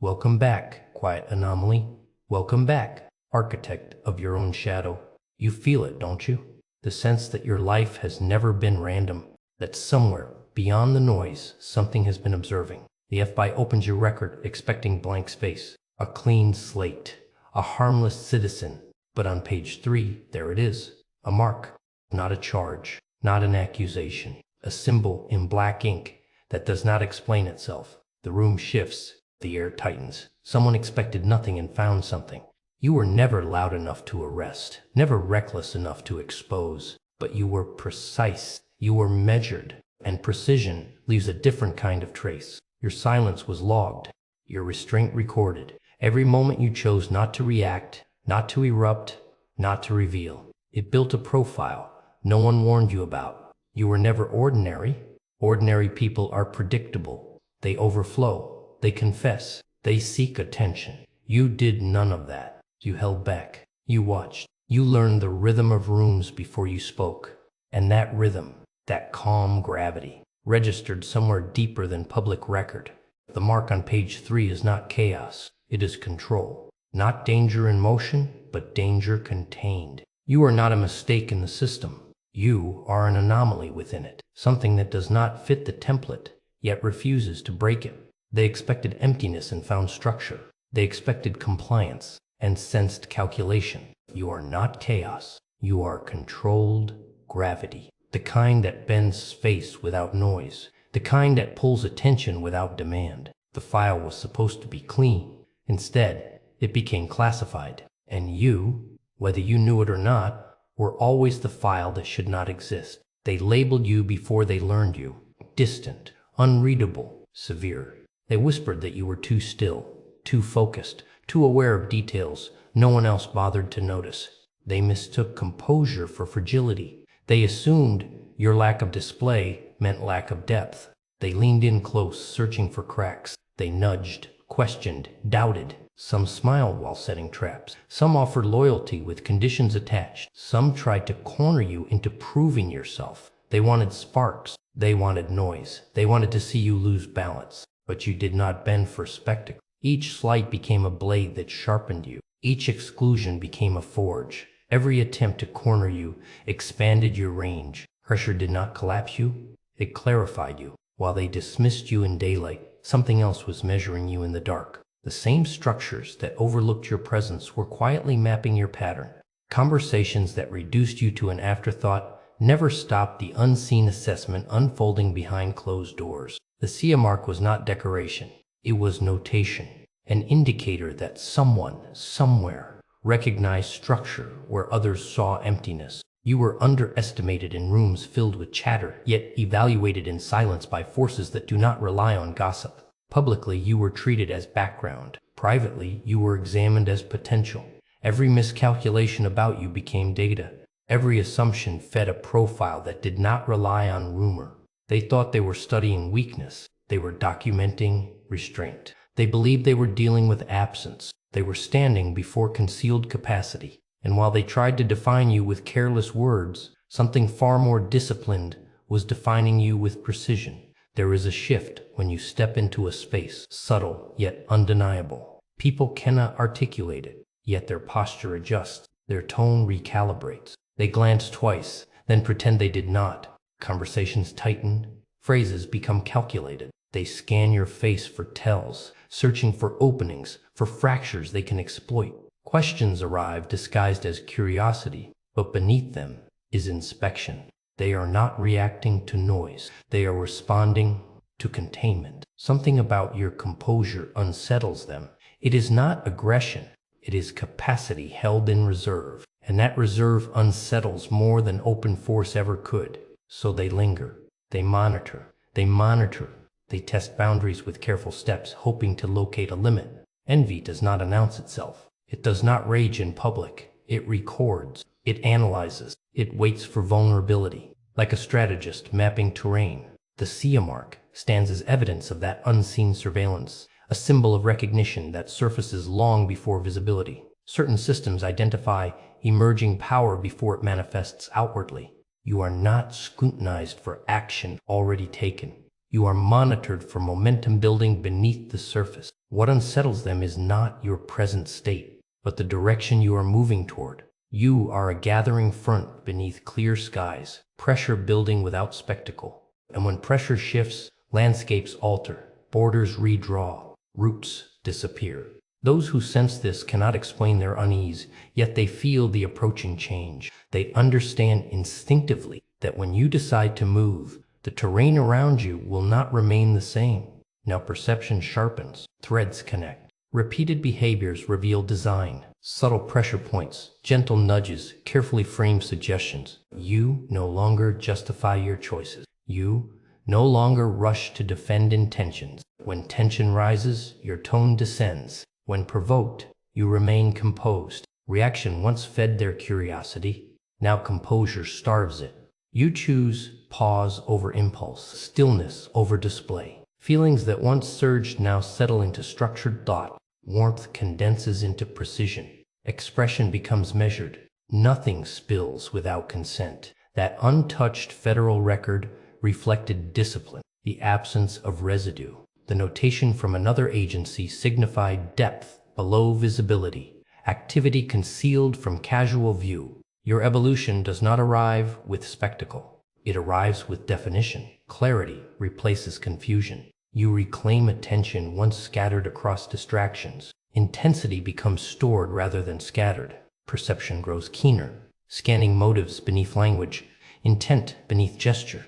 Welcome back, quiet anomaly. Welcome back, architect of your own shadow. You feel it, don't you? The sense that your life has never been random, that somewhere beyond the noise, something has been observing. The FBI opens your record, expecting blank space, a clean slate, a harmless citizen. But on page 3, there it is, a mark, not a charge, not an accusation, a symbol in black ink that does not explain itself. The room shifts, the air tightens. Someone expected nothing and found something. You were never loud enough to arrest, never reckless enough to expose, but you were precise, you were measured, and precision leaves a different kind of trace. Your silence was logged, your restraint recorded. Every moment you chose not to react, not to erupt, not to reveal. It built a profile no one warned you about. You were never ordinary. Ordinary people are predictable. They overflow, they confess, they seek attention. You did none of that. You held back. You watched. You learned the rhythm of rooms before you spoke. And that rhythm, that calm gravity, registered somewhere deeper than public record. The mark on page 3 is not chaos. It is control. Not danger in motion, but danger contained. You are not a mistake in the system. You are an anomaly within it. Something that does not fit the template, yet refuses to break it. They expected emptiness and found structure. They expected compliance and sensed calculation. You are not chaos. You are controlled gravity. The kind that bends space without noise. The kind that pulls attention without demand. The file was supposed to be clean. Instead, it became classified. And you, whether you knew it or not, were always the file that should not exist. They labeled you before they learned you. Distant, unreadable, severe. They whispered that you were too still, too focused, too aware of details no one else bothered to notice. They mistook composure for fragility. They assumed your lack of display meant lack of depth. They leaned in close, searching for cracks. They nudged, questioned, doubted. Some smiled while setting traps. Some offered loyalty with conditions attached. Some tried to corner you into proving yourself. They wanted sparks. They wanted noise. They wanted to see you lose balance. But you did not bend for spectacle. Each slight became a blade that sharpened you. Each exclusion became a forge. Every attempt to corner you expanded your range. Pressure did not collapse you. It clarified you. While they dismissed you in daylight, something else was measuring you in the dark. The same structures that overlooked your presence were quietly mapping your pattern. Conversations that reduced you to an afterthought never stopped the unseen assessment unfolding behind closed doors. The Sia mark was not decoration. It was notation, an indicator that someone, somewhere, recognized structure where others saw emptiness. You were underestimated in rooms filled with chatter, yet evaluated in silence by forces that do not rely on gossip. Publicly, you were treated as background. Privately, you were examined as potential. Every miscalculation about you became data. Every assumption fed a profile that did not rely on rumor. They thought they were studying weakness. They were documenting restraint. They believed they were dealing with absence. They were standing before concealed capacity. And while they tried to define you with careless words, something far more disciplined was defining you with precision. There is a shift when you step into a space, subtle yet undeniable. People cannot articulate it, yet their posture adjusts, their tone recalibrates. They glance twice, then pretend they did not. Conversations tighten, phrases become calculated. They scan your face for tells, searching for openings, for fractures they can exploit. Questions arrive disguised as curiosity, but beneath them is inspection. They are not reacting to noise. They are responding to containment. Something about your composure unsettles them. It is not aggression. It is capacity held in reserve. And that reserve unsettles more than open force ever could. So they linger. They monitor. They monitor. They test boundaries with careful steps, hoping to locate a limit. Envy does not announce itself. It does not rage in public. It records. It analyzes. It waits for vulnerability. Like a strategist mapping terrain, the Sia mark stands as evidence of that unseen surveillance, a symbol of recognition that surfaces long before visibility. Certain systems identify emerging power before it manifests outwardly. You are not scrutinized for action already taken. You are monitored for momentum building beneath the surface. What unsettles them is not your present state, but the direction you are moving toward. You are a gathering front beneath clear skies, pressure building without spectacle. And when pressure shifts, landscapes alter, borders redraw, roots disappear. Those who sense this cannot explain their unease, yet they feel the approaching change. They understand instinctively that when you decide to move, the terrain around you will not remain the same. Now perception sharpens, threads connect. Repeated behaviors reveal design, subtle pressure points, gentle nudges, carefully framed suggestions. You no longer justify your choices. You no longer rush to defend intentions. When tension rises, your tone descends. When provoked, you remain composed. Reaction once fed their curiosity, now composure starves it. You choose pause over impulse, stillness over display. Feelings that once surged now settle into structured thought. Warmth condenses into precision. Expression becomes measured. Nothing spills without consent. That untouched federal record reflected discipline, the absence of residue. The notation from another agency signified depth below visibility, activity concealed from casual view. Your evolution does not arrive with spectacle. It arrives with definition. Clarity replaces confusion. You reclaim attention once scattered across distractions. Intensity becomes stored rather than scattered. Perception grows keener, scanning motives beneath language, intent beneath gesture.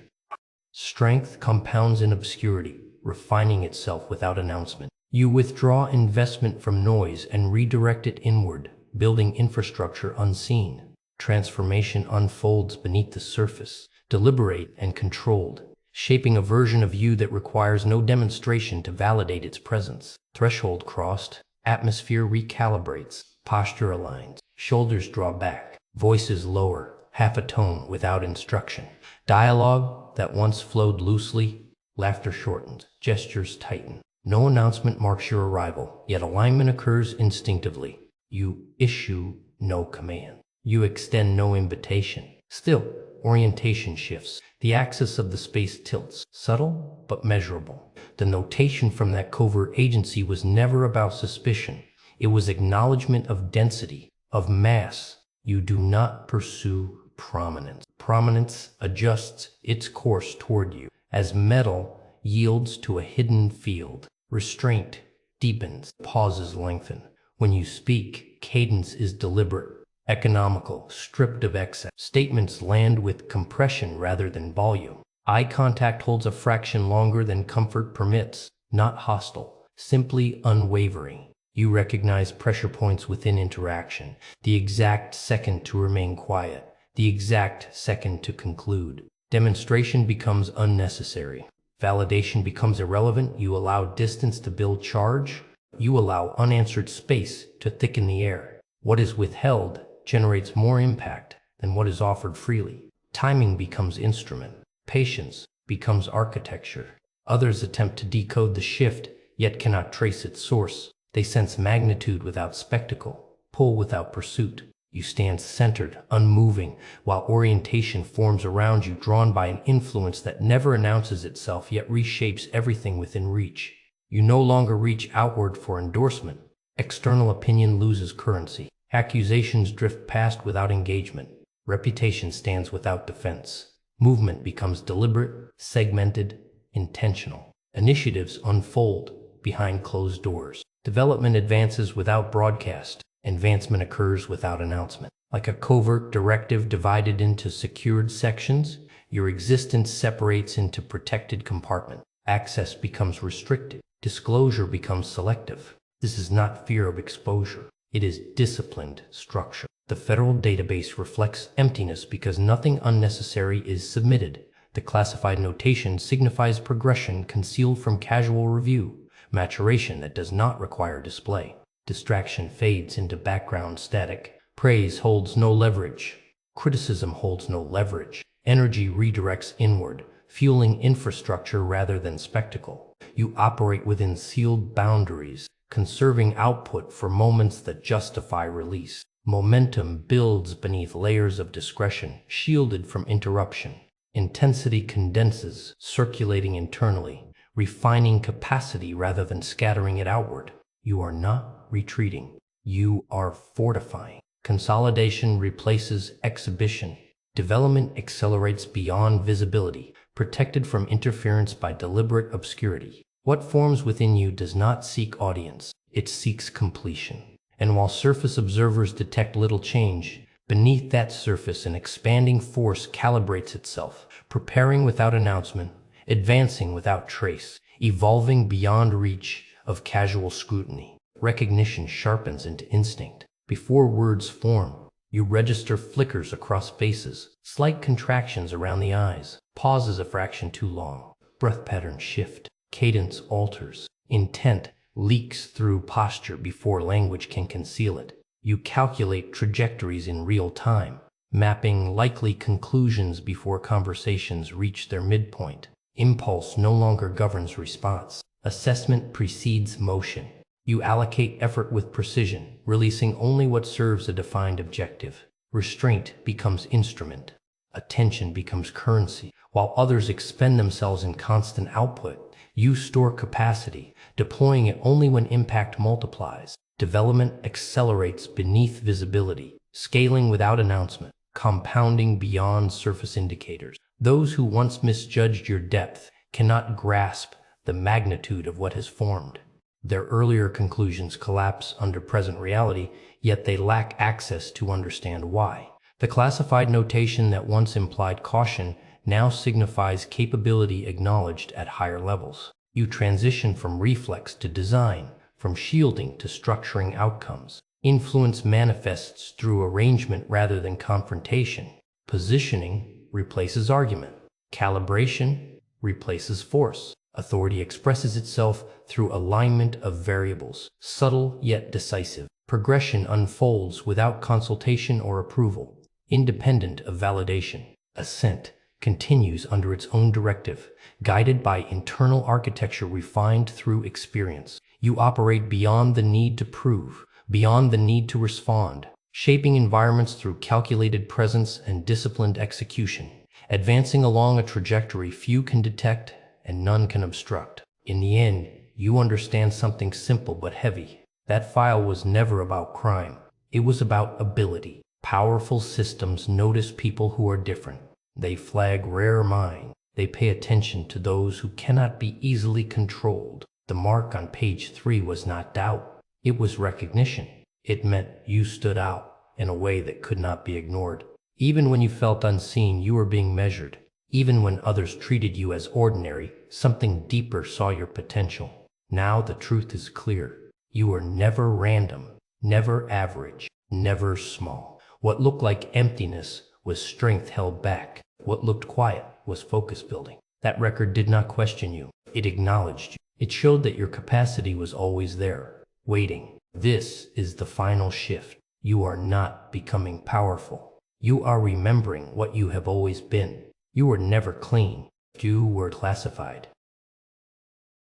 Strength compounds in obscurity, refining itself without announcement. You withdraw investment from noise and redirect it inward, building infrastructure unseen. Transformation unfolds beneath the surface, deliberate and controlled, shaping a version of you that requires no demonstration to validate its presence. Threshold crossed, atmosphere recalibrates, posture aligns, shoulders draw back, voices lower, half a tone without instruction. Dialogue that once flowed loosely, laughter shortens, gestures tighten. No announcement marks your arrival, yet alignment occurs instinctively. You issue no command. You extend no invitation. Still, orientation shifts. The axis of the space tilts, subtle but measurable. The notation from that covert agency was never about suspicion. It was acknowledgement of density, of mass. You do not pursue prominence. Prominence adjusts its course toward you as metal yields to a hidden field. Restraint deepens, pauses lengthen. When you speak, cadence is deliberate, economical, stripped of excess. Statements land with compression rather than volume. Eye contact holds a fraction longer than comfort permits, not hostile, simply unwavering. You recognize pressure points within interaction, the exact second to remain quiet, the exact second to conclude. Demonstration becomes unnecessary. Validation becomes irrelevant. You allow distance to build charge. You allow unanswered space to thicken the air. What is withheld generates more impact than what is offered freely. Timing becomes instrument. Patience becomes architecture. Others attempt to decode the shift, yet cannot trace its source. They sense magnitude without spectacle, pull without pursuit. You stand centered, unmoving, while orientation forms around you, drawn by an influence that never announces itself yet reshapes everything within reach. You no longer reach outward for endorsement. External opinion loses currency. Accusations drift past without engagement. Reputation stands without defense. Movement becomes deliberate, segmented, intentional. Initiatives unfold behind closed doors. Development advances without broadcast. Advancement occurs without announcement. Like a covert directive divided into secured sections, your existence separates into protected compartments. Access becomes restricted. Disclosure becomes selective. This is not fear of exposure. It is disciplined structure. The federal database reflects emptiness because nothing unnecessary is submitted. The classified notation signifies progression concealed from casual review, maturation that does not require display. Distraction fades into background static. Praise holds no leverage. Criticism holds no leverage. Energy redirects inward, fueling infrastructure rather than spectacle. You operate within sealed boundaries, conserving output for moments that justify release. Momentum builds beneath layers of discretion, shielded from interruption. Intensity condenses, circulating internally, refining capacity rather than scattering it outward. You are not retreating. You are fortifying. Consolidation replaces exhibition. Development accelerates beyond visibility, protected from interference by deliberate obscurity. What forms within you does not seek audience, it seeks completion. And while surface observers detect little change, beneath that surface an expanding force calibrates itself, preparing without announcement, advancing without trace, evolving beyond reach of casual scrutiny. Recognition sharpens into instinct. Before words form, you register flickers across faces, slight contractions around the eyes, pauses a fraction too long, breath patterns shift, cadence alters, intent leaks through posture before language can conceal it. You calculate trajectories in real time, mapping likely conclusions before conversations reach their midpoint. Impulse no longer governs response. Assessment precedes motion. You allocate effort with precision, releasing only what serves a defined objective. Restraint becomes instrument. Attention becomes currency. While others expend themselves in constant output, you store capacity, deploying it only when impact multiplies. Development accelerates beneath visibility, scaling without announcement, compounding beyond surface indicators. Those who once misjudged your depth cannot grasp the magnitude of what has formed. Their earlier conclusions collapse under present reality, yet they lack access to understand why. The classified notation that once implied caution now signifies capability acknowledged at higher levels. You transition from reflex to design, from shielding to structuring outcomes. Influence manifests through arrangement rather than confrontation. Positioning replaces argument. Calibration replaces force. Authority expresses itself through alignment of variables, subtle yet decisive. Progression unfolds without consultation or approval, independent of validation. Ascent continues under its own directive, guided by internal architecture refined through experience. You operate beyond the need to prove, beyond the need to respond, shaping environments through calculated presence and disciplined execution, advancing along a trajectory few can detect and none can obstruct. In the end, you understand something simple but heavy. That file was never about crime. It was about ability. Powerful systems notice people who are different. They flag rare minds. They pay attention to those who cannot be easily controlled. The mark on page 3 was not doubt. It was recognition. It meant you stood out in a way that could not be ignored. Even when you felt unseen, you were being measured. Even when others treated you as ordinary, something deeper saw your potential. Now the truth is clear. You were never random, never average, never small. What looked like emptiness was strength held back. What looked quiet was focus building. That record did not question you. It acknowledged you. It showed that your capacity was always there, waiting. This is the final shift. You are not becoming powerful. You are remembering what you have always been. You were never clean. You were classified.